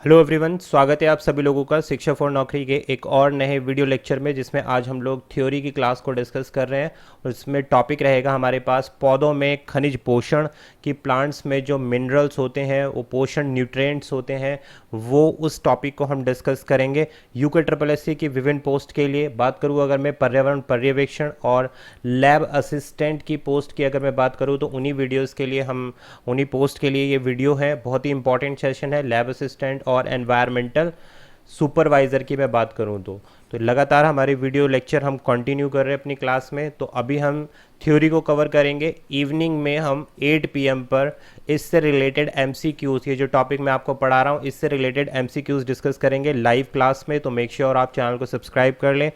Hello everyone, स्वागत है आप सभी लोगों का शिक्षा फॉर नौकरी के एक और नए वीडियो लेक्चर में, जिसमें आज हम लोग थ्योरी की क्लास को डिस्कस कर रहे हैं। और इसमें टॉपिक रहेगा हमारे पास पौधों में खनिज पोषण की, प्लांट्स में जो मिनरल्स होते हैं, वो पोषण न्यूट्रिएंट्स होते हैं, वो उस टॉपिक को हम डिस्कस करेंगे। UKSSC की विभिन्न पोस्ट के लिए बात करूँ अगर मैं पर्यावरण पर्यवेक्षण और लैब असिस्टेंट की पोस्ट की अगर मैं बात करूँ, तो उन्हीं वीडियोज़ के लिए उन्हीं पोस्ट के लिए ये वीडियो है। बहुत ही इंपॉर्टेंट सेशन है लैब असिस्टेंट और एनवायरमेंटल सुपरवाइज़र की मैं बात करूं तो लगातार हमारे वीडियो लेक्चर हम कंटिन्यू कर रहे हैं अपनी क्लास में। तो अभी हम थ्योरी को कवर करेंगे। इवनिंग में हम 8 PM पर इससे रिलेटेड MCQs, ये जो टॉपिक मैं आपको पढ़ा रहा हूँ, इससे रिलेटेड MCQs डिस्कस करेंगे लाइव क्लास में। तो मेक श्योर आप चैनल को सब्सक्राइब कर लें।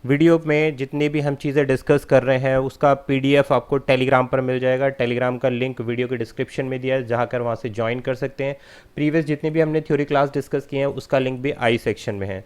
वीडियो में जितनी भी हम चीज़ें डिस्कस कर रहे हैं उसका PDF आपको टेलीग्राम पर मिल जाएगा। टेलीग्राम का लिंक वीडियो के डिस्क्रिप्शन में दिया है, जहाँ कर वहाँ से ज्वाइन कर सकते हैं। प्रीवियस जितनी भी हमने थ्योरी क्लास डिस्कस की हैं उसका लिंक भी आई सेक्शन में है।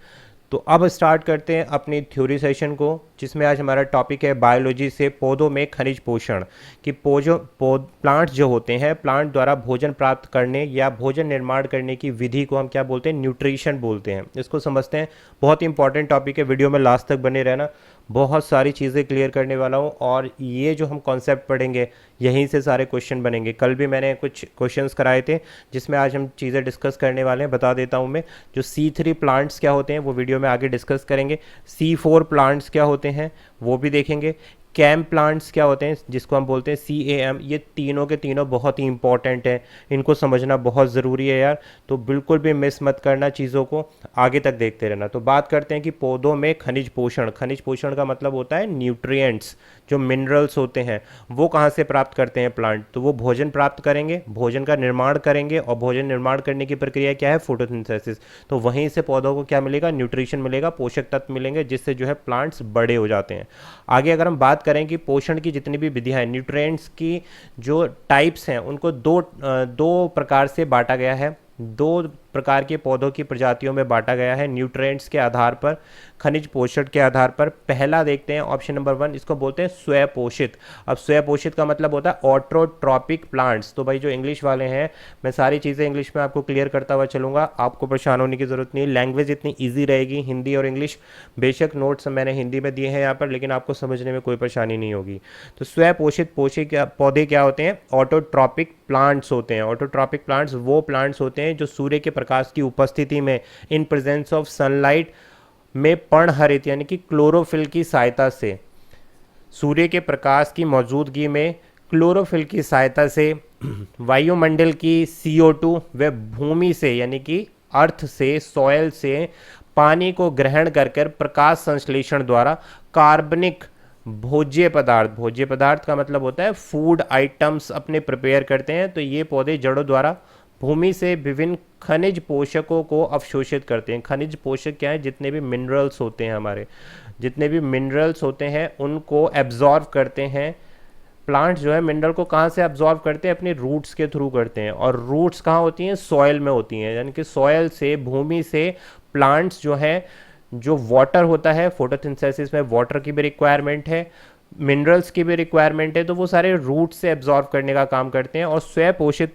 तो अब स्टार्ट करते हैं अपनी थ्योरी सेशन को, जिसमें आज हमारा टॉपिक है बायोलॉजी से पौधों में खनिज पोषण कि प्लांट्स जो होते हैं, प्लांट द्वारा भोजन प्राप्त करने या भोजन निर्माण करने की विधि को हम क्या बोलते हैं, न्यूट्रिशन बोलते हैं। इसको समझते हैं। बहुत ही इंपॉर्टेंट टॉपिक है, वीडियो में लास्ट तक बने रहना। बहुत सारी चीज़ें क्लियर करने वाला हूँ और ये जो हम कॉन्सेप्ट पढ़ेंगे यहीं से सारे क्वेश्चन बनेंगे। कल भी मैंने कुछ क्वेश्चंस कराए थे, जिसमें आज हम चीज़ें डिस्कस करने वाले हैं। बता देता हूँ मैं, जो C3 प्लांट्स क्या होते हैं वो वीडियो में आगे डिस्कस करेंगे। C4 प्लांट्स क्या होते हैं वो भी देखेंगे। कैम प्लांट्स क्या होते हैं, जिसको हम बोलते हैं CAM, ये तीनों के तीनों बहुत ही इंपॉर्टेंट हैं। इनको समझना बहुत ज़रूरी है यार। तो बिल्कुल भी मिस मत करना चीज़ों को, आगे तक देखते रहना। तो बात करते हैं कि पौधों में खनिज पोषण। खनिज पोषण का मतलब होता है न्यूट्रिएंट्स, जो मिनरल्स होते हैं वो कहाँ से प्राप्त करते हैं प्लांट। तो वो भोजन प्राप्त करेंगे, भोजन का निर्माण करेंगे, और भोजन निर्माण करने की प्रक्रिया क्या है, फोटोसिंथेसिस। तो वहीं से पौधों को क्या मिलेगा, न्यूट्रिशन मिलेगा, पोषक तत्व मिलेंगे, जिससे जो है प्लांट्स बड़े हो जाते हैं। आगे अगर हम बात करें कि पोषण की जितनी भी विधियां हैं, न्यूट्रिएंट्स की जो टाइप्स हैं, उनको दो प्रकार से बांटा गया है। दो प्रकार के पौधों की प्रजातियों में बांटा गया है, न्यूट्रिएंट्स के आधार पर, खनिज पोषण के आधार पर। पहला देखते हैं ऑप्शन नंबर 1, इसको बोलते हैं स्वपोषित। अब स्वपोषित का मतलब होता है ऑटोट्रॉपिक प्लांट्स। तो भाई जो इंग्लिश वाले हैं, मैं सारी चीज़ें इंग्लिश में आपको क्लियर करता हुआ चलूंगा, आपको परेशान होने की जरूरत नहीं। लैंग्वेज इतनी ईजी रहेगी, हिंदी और इंग्लिश। बेशक नोट्स मैंने हिंदी में दिए हैं यहाँ पर, लेकिन आपको समझने में कोई परेशानी नहीं होगी। तो स्वपोषित पौधे क्या होते हैं, ऑटोट्रॉपिक प्लांट्स होते हैं। ऑटोट्रॉपिक प्लांट्स वो प्लांट्स होते हैं जो सूर्य के प्रकाश की उपस्थिति में, इन प्रेजेंस ऑफ सनलाइट में, पर्णहरित यानी कि क्लोरोफिल की सहायता से, सूर्य के प्रकाश की मौजूदगी में क्लोरोफिल की सहायता से वायुमंडल की CO2 व भूमि से यानी कि अर्थ से, सॉयल से पानी को ग्रहण कर प्रकाश संश्लेषण द्वारा कार्बनिक भोज्य पदार्थ का मतलब होता है फूड आइटम्स अपने प्रिपेयर करते हैं। तो ये पौधे जड़ों द्वारा भूमि से विभिन्न खनिज पोषकों को अवशोषित करते हैं। खनिज पोषक क्या है, जितने भी मिनरल्स होते हैं हमारे, जितने भी मिनरल्स होते हैं उनको एब्जॉर्व करते हैं। प्लांट्स जो है मिनरल को कहाँ से एब्जॉर्व करते हैं, अपने रूट्स के थ्रू करते हैं। और रूट्स कहाँ होती हैं, सॉयल में होती हैं। यानी कि सॉयल से, भूमि से प्लांट्स जो है, जो वाटर होता है, फोटोसिंथेसिस में वाटर की भी रिक्वायरमेंट है, मिनरल्स की भी रिक्वायरमेंट है, तो वो सारे रूट से एब्जॉर्व करने का काम करते हैं। और स्वपोषित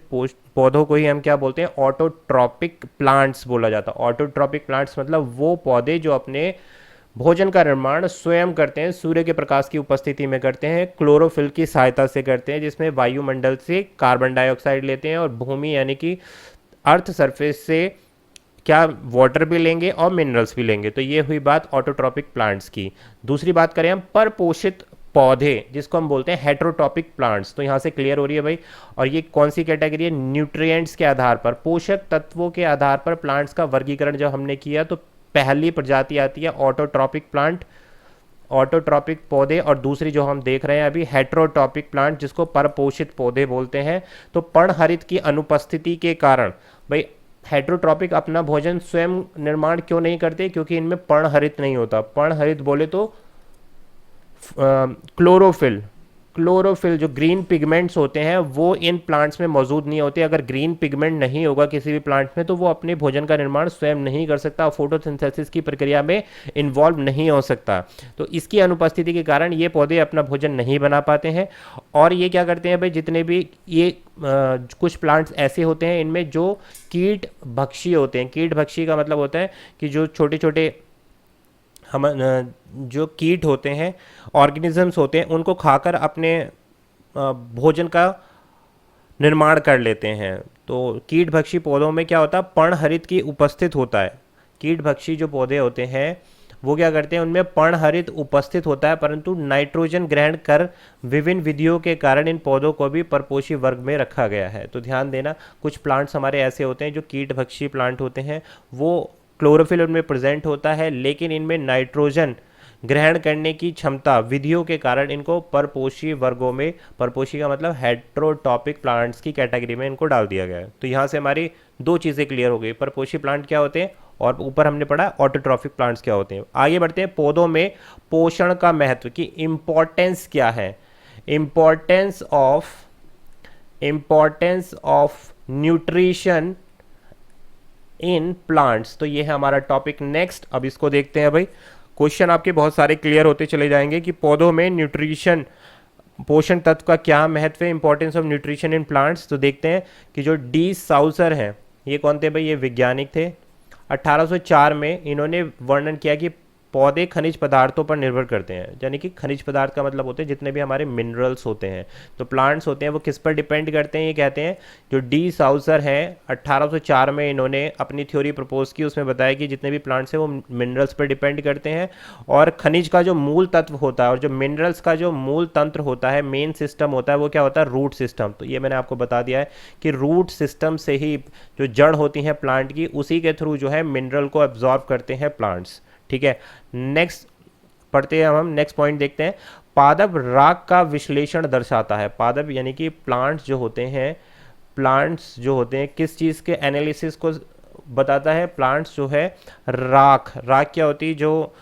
पौधों को ही हम क्या बोलते हैं, ऑटोट्रॉपिक प्लांट्स बोला जाता है। ऑटोट्रॉपिक प्लांट्स मतलब वो पौधे जो अपने भोजन का निर्माण स्वयं करते हैं, सूर्य के प्रकाश की उपस्थिति में करते हैं, क्लोरोफिल की सहायता से करते हैं, जिसमें वायुमंडल से कार्बन डाइऑक्साइड लेते हैं, और भूमि यानी कि अर्थ सरफेस से क्या, वाटर भी लेंगे और मिनरल्स भी लेंगे। तो ये हुई बात ऑटोट्रॉपिक प्लांट्स की। दूसरी बात करें हम परपोषित पौधे, जिसको हम बोलते हैं हेट्रोट्रॉपिक प्लांट्स। तो यहाँ से क्लियर हो रही है भाई। और ये कौन सी कैटेगरी है, न्यूट्रिएंट्स के आधार पर, पोषक तत्वों के आधार पर प्लांट्स का वर्गीकरण जब हमने किया, तो पहली प्रजाति आती है ऑटोट्रॉपिक प्लांट, ऑटोट्रॉपिक पौधे। और दूसरी जो हम देख रहे हैं अभी, हेट्रोट्रॉपिक प्लांट, जिसको परपोषित पौधे बोलते हैं। तो पर्णहरित की अनुपस्थिति के कारण भाई हेट्रोट्रॉपिक अपना भोजन स्वयं निर्माण क्यों नहीं करते, क्योंकि इनमें पर्णहरित नहीं होता। पर्णहरित बोले तो क्लोरोफिल, क्लोरोफिल जो ग्रीन पिगमेंट्स होते हैं वो इन प्लांट्स में मौजूद नहीं होते। अगर ग्रीन पिगमेंट नहीं होगा किसी भी प्लांट में तो वो अपने भोजन का निर्माण स्वयं नहीं कर सकता, फोटोसिंथेसिस की प्रक्रिया में इन्वॉल्व नहीं हो सकता। तो इसकी अनुपस्थिति के कारण ये पौधे अपना भोजन नहीं बना पाते हैं। और ये क्या करते हैं भाई, जितने भी ये कुछ प्लांट्स ऐसे होते हैं इनमें जो कीट भक्षी होते हैं। कीट भक्षी का मतलब होता है कि जो छोटे छोटे हम जो कीट होते हैं, ऑर्गेनिजम्स होते हैं, उनको खाकर अपने भोजन का निर्माण कर लेते हैं। तो कीट भक्षी पौधों में क्या होता है, पर्णहरित की उपस्थित होता है। कीट भक्षी जो पौधे होते हैं वो क्या करते हैं, उनमें पर्णहरित उपस्थित होता है, परंतु नाइट्रोजन ग्रहण कर विभिन्न विधियों के कारण इन पौधों को भी परपोषी वर्ग में रखा गया है। तो ध्यान देना, कुछ प्लांट्स हमारे ऐसे होते हैं जो कीट भक्षी प्लांट होते हैं, वो क्लोरोफिल उनमें प्रेजेंट होता है लेकिन इनमें नाइट्रोजन ग्रहण करने की क्षमता विधियों के कारण इनको परपोषी वर्गों में, परपोषी का मतलब हेट्रोटॉपिक प्लांट्स की कैटेगरी में इनको डाल दिया गया है। तो यहाँ से हमारी दो चीज़ें क्लियर हो गई, परपोषी प्लांट क्या होते हैं और ऊपर हमने पढ़ा ऑटोट्रॉफिक प्लांट्स क्या होते हैं। आगे बढ़ते हैं, पौधों में पोषण का महत्व की इम्पोर्टेंस क्या है। Importance of nutrition in plants. तो ये है हमारा टॉपिक नेक्स्ट। अब इसको देखते हैं भाई, क्वेश्चन आपके बहुत सारे क्लियर होते चले जाएंगे कि पौधों में न्यूट्रिशन, पोषण तत्व का क्या महत्व है, importance of nutrition in plants. तो देखते हैं कि जो डी साउसर हैं, ये कौन थे भाई, ये वैज्ञानिक थे। 1804 में इन्होंने वर्णन किया कि पौधे खनिज पदार्थों पर निर्भर करते हैं। यानी कि खनिज पदार्थ का मतलब होते हैं जितने भी हमारे मिनरल्स होते हैं, तो प्लांट्स होते हैं वो किस पर डिपेंड करते हैं, ये कहते हैं। जो डी साउसर हैं 1804 में इन्होंने अपनी थ्योरी प्रपोज की, उसमें बताया कि जितने भी प्लांट्स हैं वो मिनरल्स पर डिपेंड करते हैं और खनिज का जो मूल तत्व होता है और जो मिनरल्स का जो मूल तंत्र होता है, मेन सिस्टम होता है, वो क्या होता है, रूट सिस्टम। तो ये मैंने आपको बता दिया है कि रूट सिस्टम से ही जो जड़ होती हैं प्लांट की, उसी के थ्रू जो है मिनरल को एब्जॉर्ब करते हैं प्लांट्स। ठीक है, नेक्स्ट पढ़ते हैं, हम नेक्स्ट पॉइंट देखते हैं। पादप राग का विश्लेषण दर्शाता है। पादप यानी कि प्लांट्स जो होते हैं, प्लांट्स जो होते हैं किस चीज़ के एनालिसिस को बताता है, प्लांट्स जो है राख। राख क्या होती है, जो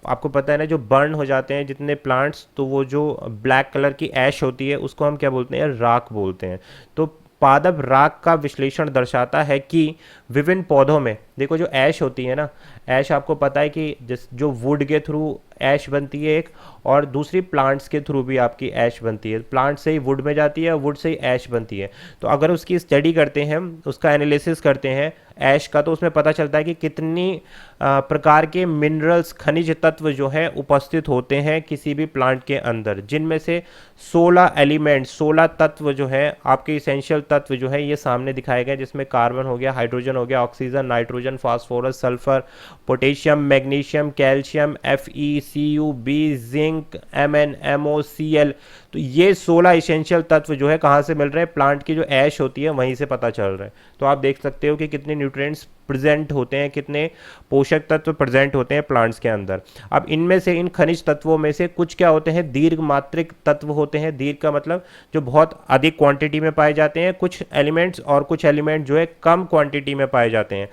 आपको पता है ना, जो बर्न हो जाते हैं जितने प्लांट्स, तो वो जो ब्लैक कलर की ऐश होती है उसको हम क्या बोलते हैं, राख बोलते हैं। तो पादप राग का विश्लेषण दर्शाता है कि विभिन्न पौधों में, देखो जो ऐश होती है ना, ऐश आपको पता है कि जो वुड के थ्रू ऐश बनती है एक, और दूसरी प्लांट्स के थ्रू भी आपकी ऐश बनती है। प्लांट से ही वुड में जाती है, वुड से ही ऐश बनती है। तो अगर उसकी स्टडी करते हैं, उसका एनालिसिस करते हैं ऐश का, तो उसमें पता चलता है कि कितनी प्रकार के मिनरल्स, खनिज तत्व जो है उपस्थित होते हैं किसी भी प्लांट के अंदर, जिनमें से 16 एलिमेंट, 16 तत्व जो है आपके इसेंशियल तत्व जो है ये सामने दिखाए गए, जिसमें कार्बन हो गया, हाइड्रोजन हो गया, oxygen, nitrogen, phosphorus, sulphur, potassium, magnesium, calcium, Fe, Cu, B, zinc, Mn, MO, Cl। तो ये 16 इसेंशियल तत्व जो है कहाँ से मिल रहे हैं, प्लांट की जो ऐश होती है वहीं से पता चल रहा है। तो आप देख सकते हो कि कितने न्यूट्रिएंट्स प्रेजेंट होते हैं, कितने पोषक तत्व प्रेजेंट होते हैं प्लांट्स के अंदर। अब इनमें से, इन खनिज तत्वों में से कुछ क्या होते हैं, दीर्घ मात्रिक तत्व होते हैं। दीर्घ का मतलब जो बहुत अधिक क्वांटिटी में पाए जाते हैं कुछ एलिमेंट्स, और कुछ एलिमेंट जो है कम क्वांटिटी में पाए जाते हैं।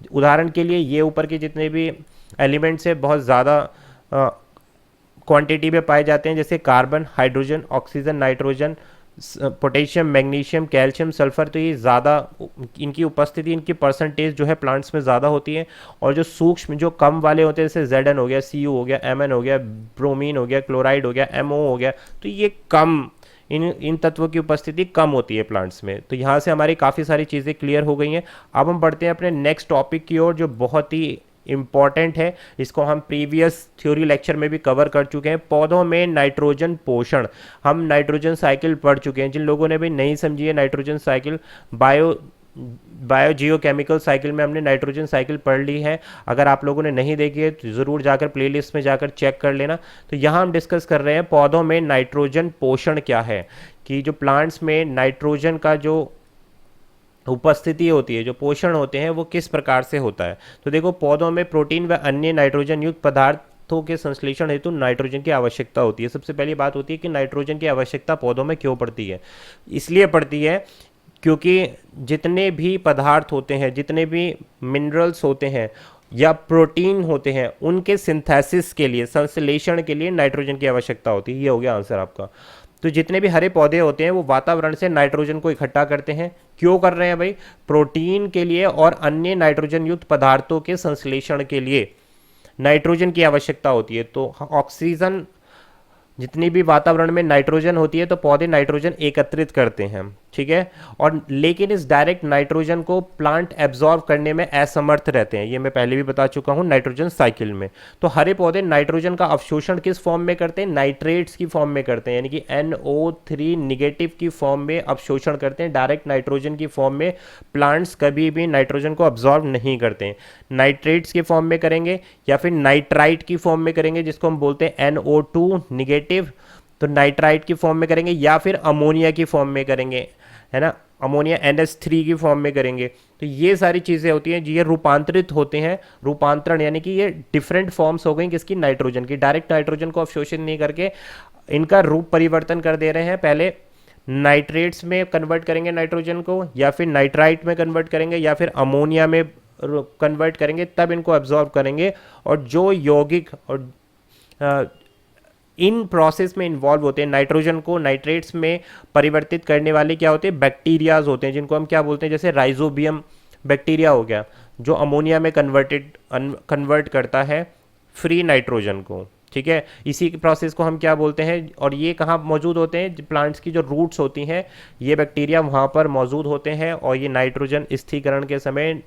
उदाहरण के लिए ये ऊपर के जितने भी एलिमेंट्स है बहुत ज़्यादा क्वांटिटी में पाए जाते हैं, जैसे carbon, hydrogen, oxygen, nitrogen, potassium, magnesium, calcium, sulphur. तो ये ज़्यादा इनकी उपस्थिति, इनकी परसेंटेज जो है प्लांट्स में ज़्यादा होती है। और जो सूक्ष्म, जो कम वाले होते हैं, जैसे Zn हो गया, Cu हो गया, Mn हो गया, ब्रोमीन हो गया, क्लोराइड हो गया, MO हो गया, तो ये कम, इन तत्वों की उपस्थिति कम होती है प्लांट्स में। तो यहाँ से हमारी काफ़ी सारी चीज़ें क्लियर हो गई हैं। अब हम बढ़ते हैं अपने नेक्स्ट टॉपिक की ओर, जो बहुत ही इम्पॉर्टेंट है। इसको हम प्रीवियस थ्योरी लेक्चर में भी कवर कर चुके हैं। पौधों में नाइट्रोजन पोषण, हम नाइट्रोजन साइकिल पढ़ चुके हैं। जिन लोगों ने भी नहीं समझी है नाइट्रोजन साइकिल, बायोजियोकेमिकल साइकिल में हमने नाइट्रोजन साइकिल पढ़ ली है। अगर आप लोगों ने नहीं देखी है तो ज़रूर जाकर प्लेलिस्ट में जाकर चेक कर लेना। तो यहाँ हम डिस्कस कर रहे हैं पौधों में नाइट्रोजन पोषण क्या है, कि जो प्लांट्स में नाइट्रोजन का जो उपस्थिति होती है, जो पोषण होते हैं, वो किस प्रकार से होता है। तो देखो, पौधों में प्रोटीन व अन्य नाइट्रोजन युक्त पदार्थों के संश्लेषण हेतु नाइट्रोजन की आवश्यकता होती है। सबसे पहली बात होती है कि नाइट्रोजन की आवश्यकता पौधों में क्यों पड़ती है। इसलिए पड़ती है क्योंकि जितने भी पदार्थ होते हैं, जितने भी मिनरल्स होते हैं या प्रोटीन होते हैं, उनके सिंथेसिस के लिए, संश्लेषण के लिए नाइट्रोजन की आवश्यकता होती है। ये हो गया आंसर आपका। तो जितने भी हरे पौधे होते हैं वो वातावरण से नाइट्रोजन को इकट्ठा करते हैं। क्यों कर रहे हैं भाई? प्रोटीन के लिए और अन्य नाइट्रोजन युक्त पदार्थों के संश्लेषण के लिए नाइट्रोजन की आवश्यकता होती है। तो ऑक्सीजन, जितनी भी वातावरण में नाइट्रोजन होती है तो पौधे नाइट्रोजन एकत्रित करते हैं, ठीक है। और लेकिन इस डायरेक्ट नाइट्रोजन को प्लांट एब्जॉर्ब करने में असमर्थ रहते हैं, ये मैं पहले भी बता चुका हूं नाइट्रोजन साइकिल में। तो हरे पौधे नाइट्रोजन का अवशोषण किस फॉर्म में करते हैं? नाइट्रेट्स की फॉर्म में करते हैं, यानी कि NO3 निगेटिव की फॉर्म में अवशोषण करते हैं। डायरेक्ट नाइट्रोजन की फॉर्म में प्लांट्स कभी भी नाइट्रोजन को अब्जॉर्ब नहीं करते हैं। नाइट्रेट्स के फॉर्म में करेंगे या फिर नाइट्राइट की फॉर्म में करेंगे, जिसको हम बोलते हैं NO2 निगेटिव, तो नाइट्राइट की फॉर्म में करेंगे, या फिर अमोनिया की फॉर्म में करेंगे, है ना, अमोनिया NH3 की फॉर्म में करेंगे। तो ये सारी चीज़ें होती हैं, ये रूपांतरित होते हैं। रूपांतरण यानी कि ये डिफरेंट फॉर्म्स हो गई किसकी? नाइट्रोजन की। डायरेक्ट नाइट्रोजन को अवशोषित नहीं करके इनका रूप परिवर्तन कर दे रहे हैं। पहले नाइट्रेट्स में कन्वर्ट करेंगे नाइट्रोजन को, या फिर नाइट्राइट में कन्वर्ट करेंगे, या फिर अमोनिया में कन्वर्ट करेंगे, तब इनको एब्जॉर्ब करेंगे। और जो यौगिक और इन प्रोसेस में इन्वॉल्व होते हैं, नाइट्रोजन को नाइट्रेट्स में परिवर्तित करने वाले क्या होते हैं? बैक्टीरियाज होते हैं, जिनको हम क्या बोलते हैं? जैसे राइजोबियम बैक्टीरिया हो गया, जो अमोनिया में कन्वर्ट करता है फ्री नाइट्रोजन को, ठीक है। इसी प्रोसेस को हम क्या बोलते हैं? और ये कहाँ मौजूद होते हैं? प्लांट्स की जो रूट्स होती हैं, ये बैक्टीरिया वहाँ पर मौजूद होते हैं, और ये नाइट्रोजन स्थिरीकरण के समय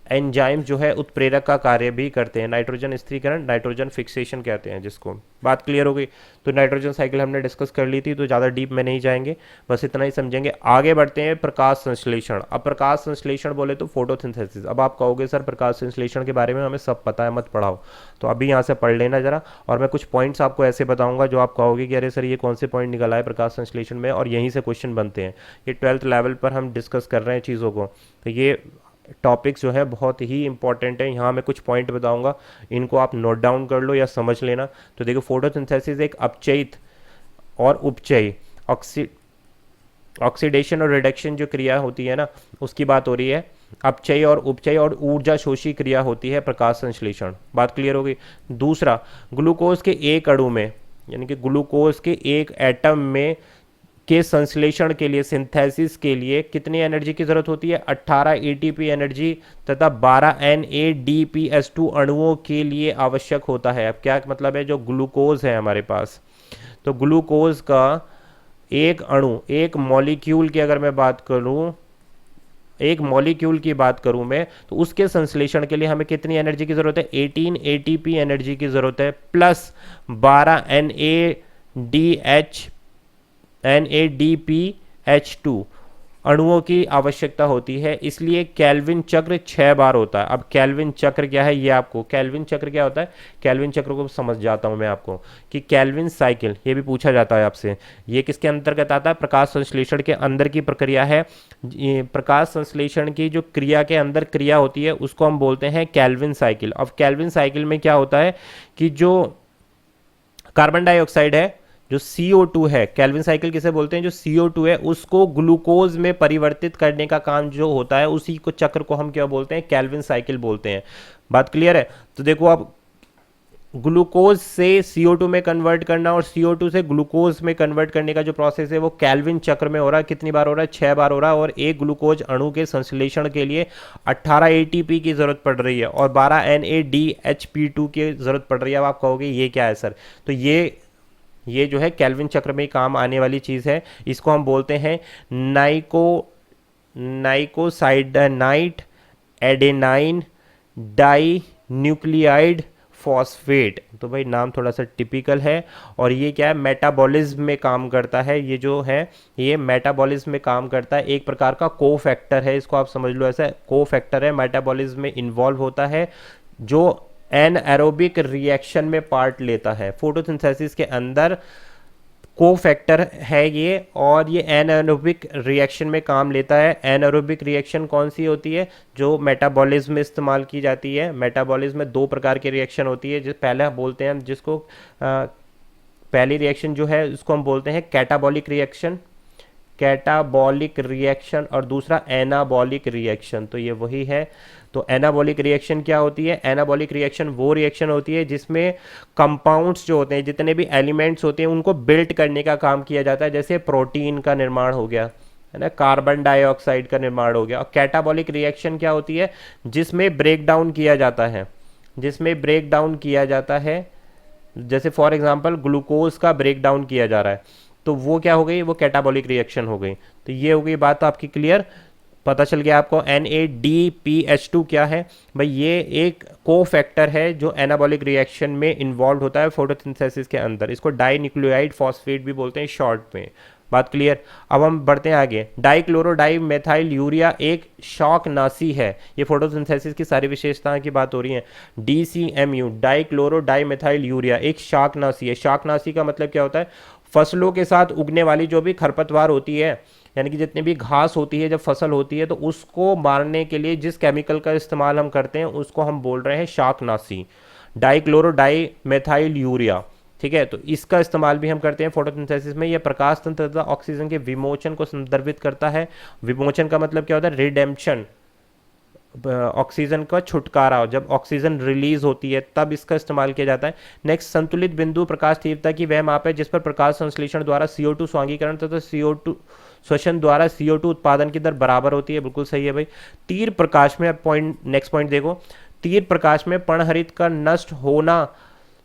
एंजाइम जो है उत्प्रेरक का कार्य भी करते हैं। नाइट्रोजन स्थिरीकरण, नाइट्रोजन फिक्सेशन कहते हैं जिसको। बात क्लियर हो गई? तो नाइट्रोजन साइकिल हमने डिस्कस कर ली थी, तो ज़्यादा डीप में नहीं जाएंगे, बस इतना ही समझेंगे। आगे बढ़ते हैं प्रकाश संश्लेषण। अब प्रकाश संश्लेषण बोले तो फोटोसिंथेसिस। अब आप कहोगे सर प्रकाश संश्लेषण के बारे में हमें सब पता है, मत पढ़ाओ, तो अभी यहाँ से पढ़ लेना जरा। और मैं कुछ पॉइंट्स आपको ऐसे बताऊंगा जो आप कहोगे कि अरे सर ये कौन से पॉइंट निकला है प्रकाश संश्लेषण में, और यहीं से क्वेश्चन बनते हैं। ये 12th लेवल पर हम डिस्कस कर रहे हैं चीज़ों को, तो ये टॉपिक्स जो है बहुत ही इंपॉर्टेंट है। यहाँ मैं कुछ पॉइंट बताऊंगा, इनको आप नोट डाउन कर लो या समझ लेना। तो देखो, फोटोसिंथेसिस एक अपचयित और उपचयी ऑक्सीडेशन और रिडक्शन जो क्रिया होती है ना, उसकी बात हो रही है। अपचयी और उपचयी और ऊर्जा शोषी क्रिया होती है प्रकाश संश्लेषण। बात क्लियर हो गई? दूसरा, ग्लूकोज के एक अणु में, यानी कि ग्लूकोज के एक एटम में के संश्लेषण के लिए, सिंथेसिस के लिए कितनी एनर्जी की जरूरत होती है? 18 ATP एनर्जी तथा 12 NADPH2 अणुओं के लिए आवश्यक होता है। अब क्या मतलब है? जो ग्लूकोज है हमारे पास, तो ग्लूकोज का एक अणु, एक मॉलिक्यूल की अगर मैं बात करूं, एक मॉलिक्यूल की बात करूं मैं, तो उसके संश्लेषण के लिए हमें कितनी एनर्जी की जरूरत है? 18 ATP एनर्जी की जरूरत है, प्लस 12 NADPH2 अणुओं की आवश्यकता होती है। इसलिए केल्विन चक्र 6 बार होता है। अब केल्विन चक्र क्या है, ये आपको, केल्विन चक्र क्या होता है? केल्विन चक्र को समझ जाता हूं मैं आपको कि केल्विन साइकिल, ये भी पूछा जाता है आपसे, ये किसके अंतर्गत आता है? प्रकाश संश्लेषण के अंदर की प्रक्रिया है। प्रकाश संश्लेषण की जो क्रिया के अंदर क्रिया होती है उसको हम बोलते हैं केल्विन साइकिल। अब केल्विन साइकिल में क्या होता है कि जो कार्बन डाइऑक्साइड है, जो CO2 है, केल्विन साइकिल किसे बोलते हैं? जो CO2 है उसको ग्लूकोज में परिवर्तित करने का काम जो होता है, उसी को चक्र को हम क्या बोलते हैं? केल्विन साइकिल बोलते हैं। बात क्लियर है? तो देखो, अब ग्लूकोज से CO2 में कन्वर्ट करना और CO2 से ग्लूकोज में कन्वर्ट करने का जो प्रोसेस है वो केल्विन चक्र में हो रहा है। कितनी बार हो रहा है? 6 बार हो रहा है। और एक ग्लूकोज अणु के संश्लेषण के लिए 18 ATP की जरूरत पड़ रही है और 12 NADHP2 की जरूरत पड़ रही है। अब आप कहोगे ये क्या है सर? तो ये जो है केल्विन चक्र में काम आने वाली चीज़ है। इसको हम बोलते हैं नाइकोसाइडानाइट एडेनाइन डाई न्यूक्लियाइड फॉस्फेट। तो भाई नाम थोड़ा सा टिपिकल है। और ये क्या है? मेटाबॉलिज्म में काम करता है। ये जो है ये मेटाबॉलिज्म में काम करता है, एक प्रकार का कोफैक्टर है, इसको आप समझ लो ऐसा, कोफैक्टर है, मेटाबॉलिज्म में इन्वॉल्व होता है, जो एनएरोबिक रिएक्शन में पार्ट लेता है। फोटोसिंथेसिस के अंदर कोफैक्टर है ये, और ये एनएरोबिक रिएक्शन में काम लेता है। एनएरोबिक रिएक्शन कौन सी होती है? जो मेटाबॉलिज्म में इस्तेमाल की जाती है। मेटाबॉलिज्म में 2 प्रकार की रिएक्शन होती है। जिस पहले बोलते हैं पहली रिएक्शन जो है उसको हम बोलते हैं कैटाबॉलिक रिएक्शन, कैटाबॉलिक रिएक्शन और दूसरा एनाबॉलिक रिएक्शन। तो ये वही है। तो एनाबॉलिक रिएक्शन क्या होती है? एनाबॉलिक रिएक्शन वो रिएक्शन होती है जिसमें कंपाउंड्स जो होते हैं, जितने भी एलिमेंट्स होते हैं, उनको बिल्ट करने का काम किया जाता है। जैसे प्रोटीन का निर्माण हो गया, है ना, कार्बन डाइऑक्साइड का निर्माण हो गया। और कैटाबॉलिक रिएक्शन क्या होती है? जिसमें ब्रेक डाउन किया जाता है, जिसमें ब्रेक डाउन किया जाता है। जैसे फॉर एग्जांपल ग्लूकोज का ब्रेक डाउन किया जा रहा है, तो वो क्या हो गई? वो कैटाबॉलिक रिएक्शन हो गई। तो ये हो गई बात आपकी क्लियर। पता चल गया आपको NADPH2 क्या है? भाई ये एक को फैक्टर है जो एनाबॉलिक रिएक्शन में इन्वॉल्व होता है फोटोसिंथेसिस के अंदर। इसको डाइन्यूक्लियोटाइड फॉस्फेट भी बोलते हैं शॉर्ट में। बात क्लियर। अब हम बढ़ते हैं आगे। डाइक्लोरोडाइमेथाइल यूरिया एक शाकनाशी है। ये फोटोसिंथेसिस की सारी विशेषताएं की बात हो रही है। DCMU डाइक्लोरोडाइमेथाइल यूरिया एक शाकनाशी है। शाकनाशी का मतलब क्या होता है? फसलों के साथ उगने वाली जो भी खरपतवार होती है, यानी कि जितनी भी घास होती है जब फसल होती है, तो उसको मारने के लिए जिस केमिकल का इस्तेमाल हम करते हैं उसको हम बोल रहे हैं शाकनाशी, डाइक्लोरोडाइमेथाइल यूरिया। ठीक है, तो इसका इस्तेमाल भी हम करते हैं फोटोसिंथेसिस में। यह प्रकाश तंत्र तथा ऑक्सीजन के विमोचन को संदर्भित करता है। विमोचन का मतलब क्या होता है? रिडेम्पशन, ऑक्सीजन का छुटकारा। जब ऑक्सीजन रिलीज होती है तब इसका इस्तेमाल किया जाता है। नेक्स्ट, संतुलित बिंदु प्रकाश तीव्रता की वह माप है जिस पर प्रकाश संश्लेषण द्वारा CO2 स्वांगीकरण तथा CO2 श्वसन द्वारा CO2 उत्पादन की दर बराबर होती है। बिल्कुल सही है भाई। तीर प्रकाश में, पॉइंट नेक्स्ट पॉइंट देखो, तीर प्रकाश में पर्णहरित का नष्ट होना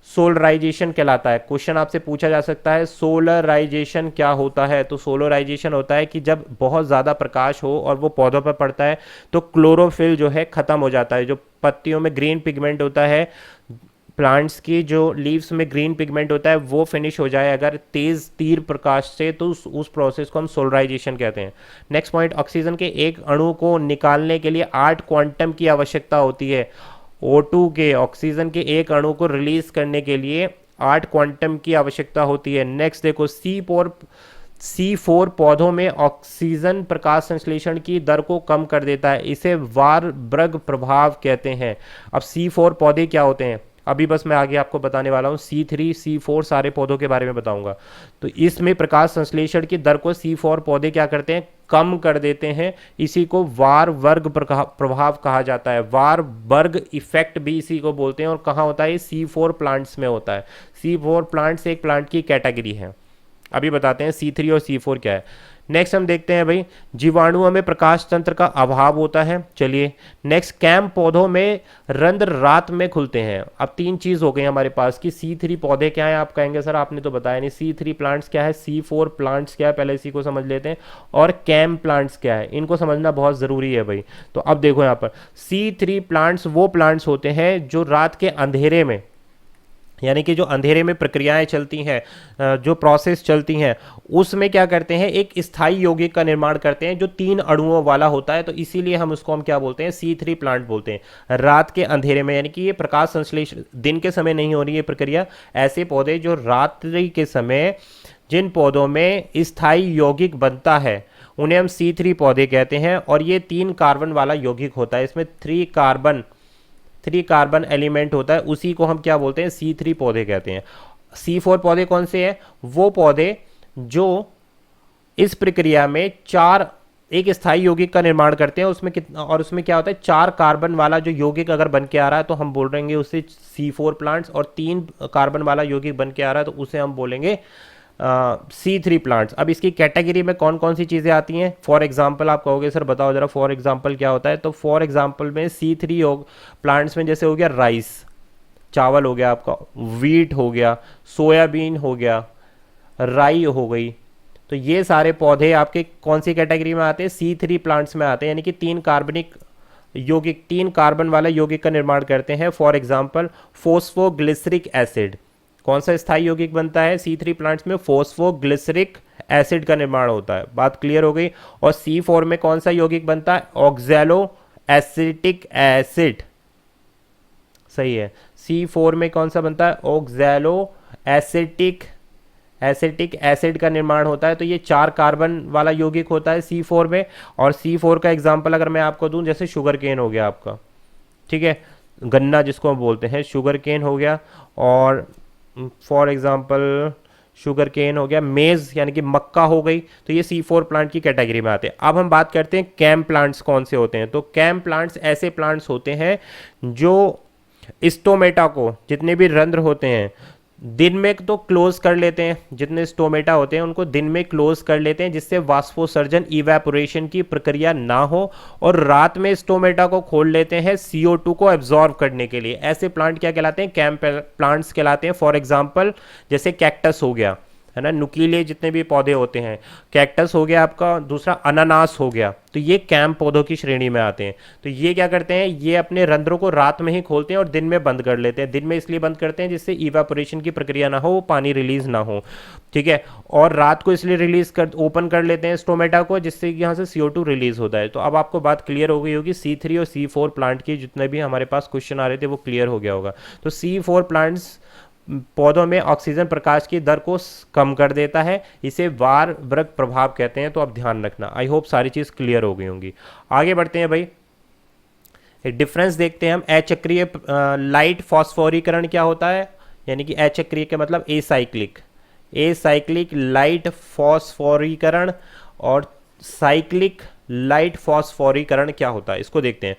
सोलराइजेशन कहलाता है। क्वेश्चन आपसे पूछा जा सकता है सोलराइजेशन क्या होता है? तो सोलराइजेशन होता है कि जब बहुत ज़्यादा प्रकाश हो और वो पौधों पर पड़ता है तो क्लोरोफिल जो है ख़त्म हो जाता है। जो पत्तियों में ग्रीन पिगमेंट होता है, प्लांट्स की जो लीव्स में ग्रीन पिगमेंट होता है, वो फिनिश हो जाए अगर तेज तीर प्रकाश से, तो उस प्रोसेस को हम सोलराइजेशन कहते हैं। नेक्स्ट पॉइंट, ऑक्सीजन के एक अणु को निकालने के लिए 8 क्वांटम की आवश्यकता होती है। O2 के, ऑक्सीजन के एक अणु को रिलीज करने के लिए 8 क्वांटम की आवश्यकता होती है। नेक्स्ट देखो, C4 पौधों में ऑक्सीजन प्रकाश संश्लेषण की दर को कम कर देता है। इसे वारबर्ग प्रभाव कहते हैं। अब C4 पौधे क्या होते हैं अभी बस मैं आगे आपको बताने वाला हूँ। C3 C4 सारे पौधों के बारे में बताऊंगा। तो इसमें प्रकाश संश्लेषण की दर को C4 पौधे क्या करते हैं? कम कर देते हैं। इसी को वारबर्ग प्रभाव कहा जाता है। वारबर्ग इफेक्ट भी इसी को बोलते हैं। और कहाँ होता है? C4 प्लांट्स में होता है। C4 प्लांट्स एक प्लांट की कैटेगरी है। अभी बताते हैं C3 और C4 क्या है। नेक्स्ट हम देखते हैं भाई, जीवाणुओं में प्रकाश तंत्र का अभाव होता है। चलिए नेक्स्ट, कैम पौधों में रंध्र रात में खुलते हैं। अब 3 चीज हो गई हमारे पास कि C3 पौधे क्या है। आप कहेंगे सर आपने तो बताया नहीं। C3 प्लांट्स क्या है, C4 प्लांट्स क्या है, पहले इसी को समझ लेते हैं। और कैम प्लांट्स क्या है, इनको समझना बहुत जरूरी है भाई। तो अब देखो यहाँ पर C3 प्लांट्स वो प्लांट्स होते हैं जो रात के अंधेरे में, यानी कि जो अंधेरे में प्रक्रियाएं चलती हैं, जो प्रोसेस चलती हैं, उसमें क्या करते हैं? एक स्थायी यौगिक का निर्माण करते हैं जो 3 अणुओं वाला होता है। तो इसीलिए हम उसको क्या बोलते हैं? C3 प्लांट बोलते हैं। रात के अंधेरे में, यानी कि ये प्रकाश संश्लेषण दिन के समय नहीं हो रही है प्रक्रिया। ऐसे पौधे जो रात्रि के समय, जिन पौधों में स्थायी यौगिक बनता है, उन्हें हम C3 पौधे कहते हैं। और ये 3 कार्बन वाला यौगिक होता है। इसमें 3 कार्बन एलिमेंट होता है। उसी को हम क्या बोलते हैं? C3 पौधे कहते हैं। C4 पौधे कौन से हैं? वो पौधे जो इस प्रक्रिया में एक स्थायी यौगिक का निर्माण करते हैं। उसमें कितना, और उसमें क्या होता है? 4 कार्बन वाला जो यौगिक अगर बन के आ रहा है तो हम बोल रहेंगे उसे C4 प्लांट्स। और 3 कार्बन वाला यौगिक बन के आ रहा है तो उसे हम बोलेंगे C3 प्लांट्स। अब इसकी कैटेगरी में कौन कौन सी चीज़ें आती हैं? फॉर एग्जांपल आप कहोगे सर बताओ जरा फॉर एग्जांपल क्या होता है। तो फॉर एग्जांपल में C3 प्लांट्स में जैसे हो गया राइस, चावल हो गया आपका, वीट हो गया, सोयाबीन हो गया, राई हो गई। तो ये सारे पौधे आपके कौन सी कैटेगरी में आते हैं? C3 प्लांट्स में आते हैं। यानी कि 3 कार्बनिक यौगिक, 3 कार्बन वाला यौगिक का निर्माण करते हैं। For example phosphoglyceric acid. कौन सा स्थायी यौगिक बनता है C3 प्लांट्स में? फोस्फोग्लिसरिक एसिड का निर्माण होता है। बात क्लियर हो गई। और C4 में कौन सा यौगिक बनता है? Oxalo acetic acid. सही है। C4 में कौन सा बनता है? ऑक्सैलो एसिटिक एसिड का निर्माण होता है। तो ये 4 कार्बन वाला यौगिक होता है C4 में। और C4 का एग्जाम्पल अगर मैं आपको दूं, जैसे शुगर केन हो गया आपका, ठीक है, गन्ना जिसको हम बोलते हैं, शुगर केन हो गया। और फॉर एग्जाम्पल शुगर केन हो गया, मेज यानी कि मक्का हो गई, तो ये C4 प्लांट की कैटेगरी में आते हैं। अब हम बात करते हैं कैम प्लांट्स कौन से होते हैं। तो कैम प्लांट्स ऐसे प्लांट्स होते हैं जो स्टोमेटा को, जितने भी रंध्र होते हैं, दिन में तो क्लोज कर लेते हैं, जितने स्टोमेटा होते हैं उनको दिन में क्लोज कर लेते हैं जिससे वाष्पोसर्जन इवेपोरेशन की प्रक्रिया ना हो, और रात में स्टोमेटा को खोल लेते हैं CO2 को एब्जॉर्ब करने के लिए। ऐसे प्लांट क्या कहलाते हैं? कैम प्लांट्स कहलाते हैं। फॉर एग्जांपल जैसे कैक्टस हो गया, है ना, नुकीले जितने भी पौधे होते हैं, कैक्टस हो गया आपका, दूसरा अनानास हो गया, तो ये कैम पौधों की श्रेणी में आते हैं। तो ये क्या करते हैं, ये अपने रंध्रों को रात में ही खोलते हैं और दिन में बंद कर लेते हैं। दिन में इसलिए बंद करते हैं जिससे इवापोरेशन की प्रक्रिया ना हो, वो पानी रिलीज ना हो, ठीक है। और रात को इसलिए रिलीज कर ओपन कर लेते हैं स्टोमेटा को, जिससे यहाँ से CO2 रिलीज होता है। तो अब आपको बात क्लियर हो गई होगी, C3 और C4 प्लांट की जितने भी हमारे पास क्वेश्चन आ रहे थे वो क्लियर हो गया होगा। तो C4 प्लांट्स पौधों में ऑक्सीजन प्रकाश की दर को कम कर देता है, इसे वार वृक्क प्रभाव कहते हैं। तो अब ध्यान रखना, आई होप सारी चीज क्लियर हो गई होंगी। आगे बढ़ते हैं भाई, एक डिफरेंस देखते हैं हम। अचक्रीय लाइट फॉस्फोरीकरण क्या होता है, यानी कि अचक्रीय के मतलब एसाइक्लिक लाइट फॉस्फोरीकरण, और साइक्लिक लाइट फॉस्फोरीकरण क्या होता है, इसको देखते हैं।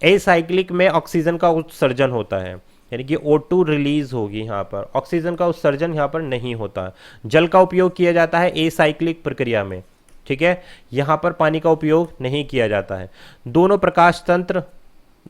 एसाइक्लिक में ऑक्सीजन का उत्सर्जन होता है, यानी कि O2 रिलीज होगी, यहाँ पर ऑक्सीजन का उत्सर्जन यहाँ पर नहीं होता। जल का उपयोग किया जाता है एसाइक्लिक प्रक्रिया में, ठीक है, यहाँ पर पानी का उपयोग नहीं किया जाता है। दोनों प्रकाश तंत्र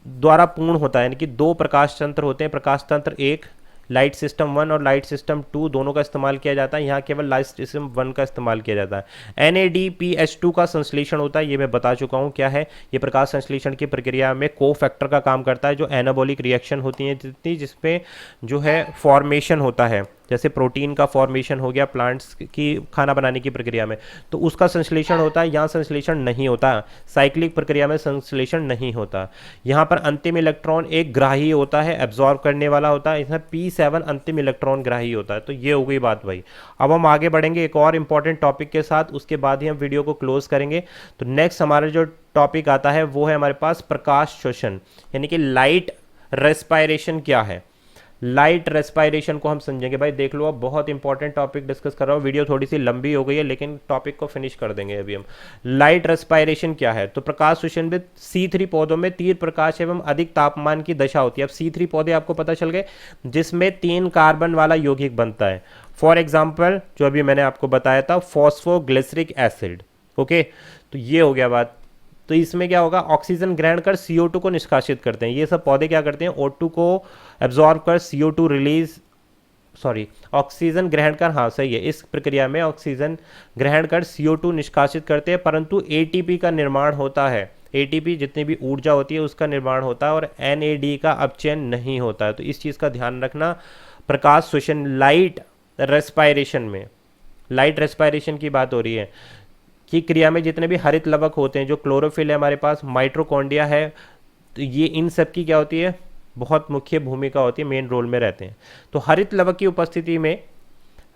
द्वारा पूर्ण होता है, यानी कि दो प्रकाश तंत्र होते हैं। प्रकाश तंत्र एक, लाइट सिस्टम 1 और लाइट सिस्टम 2 दोनों का इस्तेमाल किया जाता है। यहाँ केवल लाइट सिस्टम 1 का इस्तेमाल किया जाता है। NADPH2 का संश्लेषण होता है, ये मैं बता चुका हूँ क्या है। ये प्रकाश संश्लेषण की प्रक्रिया में को फैक्टर का काम करता है, जो एनाबॉलिक रिएक्शन होती है जितनी, जिसमें जो है फॉर्मेशन होता है, जैसे प्रोटीन का फॉर्मेशन हो गया प्लांट्स की खाना बनाने की प्रक्रिया में, तो उसका संश्लेषण होता है। यहाँ संश्लेषण नहीं होता, साइक्लिक प्रक्रिया में संश्लेषण नहीं होता। यहाँ पर अंतिम इलेक्ट्रॉन एक ग्राही होता है, एब्जॉर्ब करने वाला होता है, इसमें P7 अंतिम इलेक्ट्रॉन ग्राही होता है। तो ये हो गई बात भाई। अब हम आगे बढ़ेंगे एक और इंपॉर्टेंट टॉपिक के साथ, उसके बाद ही हम वीडियो को क्लोज करेंगे। तो नेक्स्ट हमारा जो टॉपिक आता है वो है हमारे पास प्रकाश श्वसन, यानी कि लाइट रेस्पायरेशन क्या है। लाइट रेस्पायरेशन को हम समझेंगे भाई, देख लो अब बहुत इंपॉर्टेंट टॉपिक डिस्कस कर रहा हूँ। वीडियो थोड़ी सी लंबी हो गई है लेकिन टॉपिक को फिनिश कर देंगे अभी हम। लाइट रेस्पायरेशन क्या है, तो प्रकाश श्वसन में C3 पौधों में तीव्र प्रकाश एवं अधिक तापमान की दशा होती है। अब C3 पौधे आपको पता चल गए जिसमें 3 कार्बन वाला यौगिक बनता है। फॉर एग्जाम्पल जो अभी मैंने आपको बताया था, फॉस्फोग्लिसरिक एसिड, ओके, तो ये हो गया बात। तो इसमें क्या होगा, ऑक्सीजन ग्रहण कर CO2 को निष्कासित करते हैं। ये सब पौधे क्या करते हैं, O2 को एब्जॉर्ब कर CO2 रिलीज, सॉरी, ऑक्सीजन ग्रहण कर, हाँ सही है, इस प्रक्रिया में ऑक्सीजन ग्रहण कर CO2 निष्कासित करते हैं, परंतु ATP का निर्माण होता है। ATP जितनी भी ऊर्जा होती है उसका निर्माण होता है, और NAD का अपचयन नहीं होता है। तो इस चीज़ का ध्यान रखना। प्रकाश श्वसन लाइट रेस्पायरेशन में, लाइट रेस्पायरेशन की बात हो रही है कि क्रिया में जितने भी हरित लवक होते हैं, जो क्लोरोफिल है हमारे पास, माइट्रोकॉन्ड्रिया है, तो ये इन सब की क्या होती है, बहुत मुख्य भूमिका होती है, मेन रोल में रहते हैं। तो हरित लवक की उपस्थिति में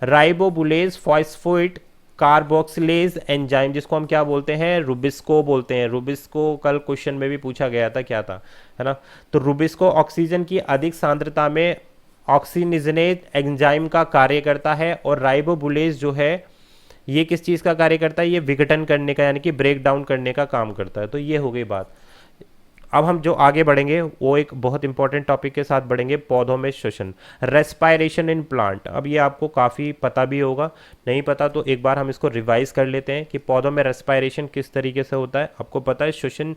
राइबोबुलेज फॉस्फेट कार्बोक्सिलेज एंजाइम, जिसको हम क्या बोलते हैं, रुबिस्को बोलते हैं। रुबिस्को कल क्वेश्चन में भी पूछा गया था, क्या था, है ना। तो रुबिस्को ऑक्सीजन की अधिक सांद्रता में ऑक्सीजनेज एंजाइम का कार्य करता है, और राइबोबुलेज जो है ये किस चीज़ का कार्य करता है, ये विघटन करने का, यानी कि ब्रेक डाउन करने का काम करता है। तो ये हो गई बात। अब हम जो आगे बढ़ेंगे वो एक बहुत इंपॉर्टेंट टॉपिक के साथ बढ़ेंगे, पौधों में श्वसन, रेस्पायरेशन इन प्लांट। अब ये आपको काफ़ी पता भी होगा, नहीं पता तो एक बार हम इसको रिवाइज कर लेते हैं कि पौधों में रेस्पायरेशन किस तरीके से होता है। आपको पता है श्वसन,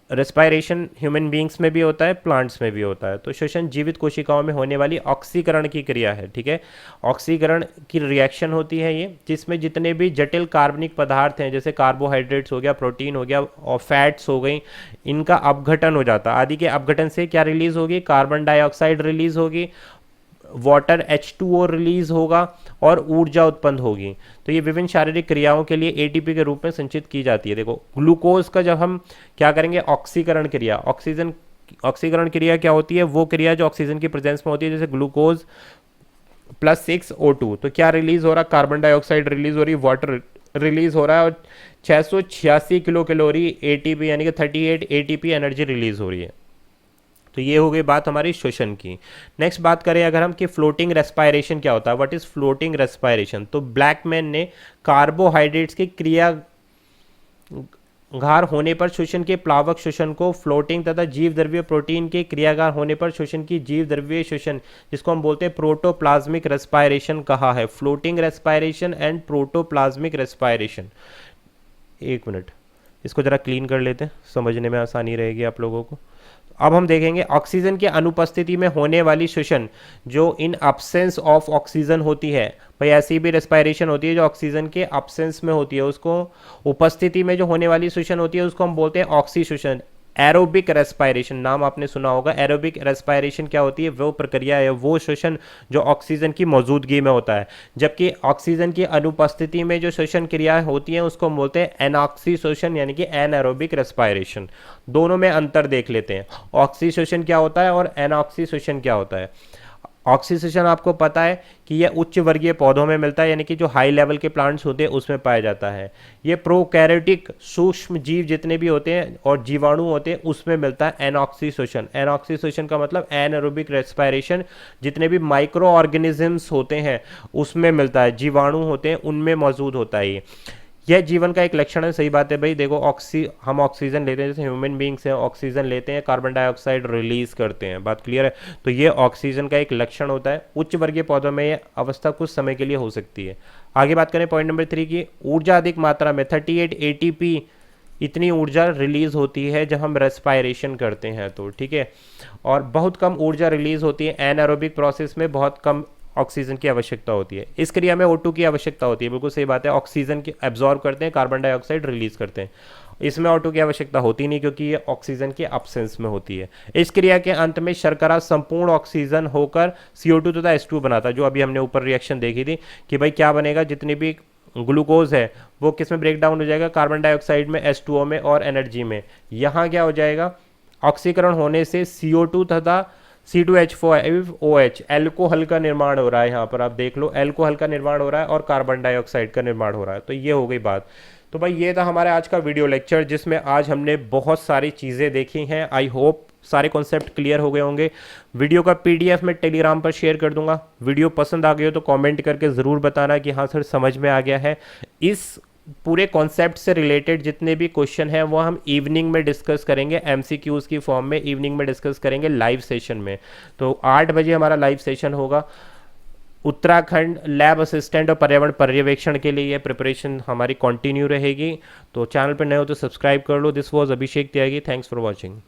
रेस्पायरेशन ह्यूमन बींग्स में भी होता है, प्लांट्स में भी होता है। तो श्वसन जीवित कोशिकाओं में होने वाली ऑक्सीकरण की क्रिया है, ठीक है। ऑक्सीकरण की रिएक्शन होती है ये, जिसमें जितने भी जटिल कार्बनिक पदार्थ हैं, जैसे कार्बोहाइड्रेट्स हो गया, प्रोटीन हो गया और फैट्स हो गई, इनका अपघटन हो जाता है। आदि के अपघटन से क्या रिलीज होगी, कार्बन डाइऑक्साइड रिलीज होगी, वाटर H2O रिलीज होगा और ऊर्जा उत्पन्न होगी। तो ये विभिन्न शारीरिक क्रियाओं के लिए ATP के रूप में संचित की जाती है। देखो ग्लूकोज का जब हम क्या करेंगे, ऑक्सीकरण क्रिया, ऑक्सीकरण क्रिया क्या होती है, वो क्रिया जो ऑक्सीजन की प्रेजेंस में होती है, जैसे ग्लूकोज +6 O2, तो क्या रिलीज हो रहा है, कार्बन डाइऑक्साइड रिलीज हो रही है, वाटर रिलीज हो रहा है, और 686 किलो कैलोरी ATP यानी कि 38 ATP एनर्जी रिलीज हो रही है। तो ये हो गई बात हमारी श्वसन की। नेक्स्ट बात करें अगर हम कि फ्लोटिंग रेस्पायरेशन क्या होता है, व्हाट इज फ्लोटिंग रेस्पायरेशन। तो ब्लैकमैन ने कार्बोहाइड्रेट्स की क्रिया घार होने पर श्वसन के प्लावक श्वसन को फ्लोटिंग तथा जीव द्रव्य प्रोटीन के क्रियागार होने पर श्वसन की जीव द्रव्य श्वसन, जिसको हम बोलते हैं प्रोटोप्लाज्मिक रेस्पायरेशन कहा है। Floating respiration and protoplasmic respiration. एक मिनट, इसको जरा क्लीन कर लेते हैं, समझने में आसानी रहेगी आप लोगों को। अब हम देखेंगे ऑक्सीजन की अनुपस्थिति में होने वाली श्वसन जो इन अब्सेंस ऑफ ऑक्सीजन होती है। भाई ऐसी भी रेस्पायरेशन होती है जो ऑक्सीजन के अब्सेंस में होती है, उसको उपस्थिति में जो होने वाली श्वसन होती है उसको हम बोलते हैं ऑक्सी श्वसन। एरोबिक रेस्पायरेशन नाम आपने सुना होगा। एरोबिक रेस्पायरेशन क्या होती है, वो प्रक्रिया है, वो श्वसन जो ऑक्सीजन की मौजूदगी में होता है। जबकि ऑक्सीजन की अनुपस्थिति में जो श्वसन क्रियाएं होती हैं उसको हम बोलते हैं एनऑक्सी श्वसन यानी कि एनएरोबिक रेस्पायरेशन। दोनों में अंतर देख लेते हैं, ऑक्सी श्वसन क्या होता है और एनऑक्सी श्वसन क्या होता है। ऑक्सीजन आपको पता है कि यह उच्च वर्गीय पौधों में मिलता है, यानी कि जो हाई लेवल के प्लांट्स होते हैं उसमें पाया जाता है। ये प्रोकैरियोटिक सूक्ष्म जीव जितने भी होते हैं और जीवाणु होते हैं उसमें मिलता है एनऑक्सीशोषण। एनऑक्सीशोषण का मतलब एनएरोबिक रेस्पायरेशन, जितने भी माइक्रो ऑर्गेनिजम्स होते हैं उसमें मिलता है, जीवाणु होते हैं उनमें मौजूद होता है। यह जीवन का एक लक्षण है। सही बात है भाई, देखो हम ऑक्सीजन लेते हैं, जैसे ह्यूमन बींग्स हैं ऑक्सीजन लेते हैं, कार्बन डाइऑक्साइड रिलीज करते हैं, बात क्लियर है। तो ये ऑक्सीजन का एक लक्षण होता है। उच्च वर्गीय पौधों में यह अवस्था कुछ समय के लिए हो सकती है। आगे बात करें पॉइंट नंबर 3 की, ऊर्जा अधिक मात्रा में 38 ATP इतनी ऊर्जा रिलीज होती है जब हम रेस्पायरेशन करते हैं तो, ठीक है। और बहुत कम ऊर्जा रिलीज होती है एनारोबिक प्रोसेस में, बहुत कम ऑक्सीजन की आवश्यकता होती है। इस क्रिया में O2 की आवश्यकता होती है, बिल्कुल सही बात है। ऑक्सीजन की एब्जॉर्ब करते हैं, कार्बन डाइऑक्साइड रिलीज करते हैं। इसमें O2 की आवश्यकता होती नहीं क्योंकि ये ऑक्सीजन के अब्सेंस में होती है। इस क्रिया के अंत में शर्करा संपूर्ण ऑक्सीजन होकर CO2 तथा H2 बनाता है। जो अभी हमने ऊपर रिएक्शन देखी थी कि भाई क्या बनेगा, जितनी भी ग्लूकोज है वो किस में ब्रेक डाउन हो जाएगा, कार्बन डाइऑक्साइड में, H2O में और एनर्जी में। यहाँ क्या हो जाएगा, ऑक्सीकरण होने से CO2 तथा C2H4OH एल्कोहल का निर्माण हो रहा है। यहाँ पर आप देख लो एल्कोहल का निर्माण हो रहा है और कार्बन डाइऑक्साइड का निर्माण हो रहा है। तो ये हो गई बात। तो भाई ये था हमारे आज का वीडियो लेक्चर जिसमें आज हमने बहुत सारी चीज़ें देखी हैं। आई होप सारे कॉन्सेप्ट क्लियर हो गए होंगे। वीडियो का PDF मैं टेलीग्राम पर शेयर कर दूंगा। वीडियो पसंद आ गई हो तो कमेंट करके ज़रूर बताना कि हाँ सर समझ में आ गया है। इस पूरे कॉन्सेप्ट से रिलेटेड जितने भी क्वेश्चन हैं वो हम इवनिंग में डिस्कस करेंगे, MCQs की फॉर्म में इवनिंग में डिस्कस करेंगे लाइव सेशन में। तो 8 बजे हमारा लाइव सेशन होगा। उत्तराखंड लैब असिस्टेंट और पर्यावरण पर्यवेक्षण के लिए ये प्रिपरेशन हमारी कंटिन्यू रहेगी। तो चैनल पर नए हो तो सब्सक्राइब कर लो। This was Abhishek Tyagi, thanks for watching.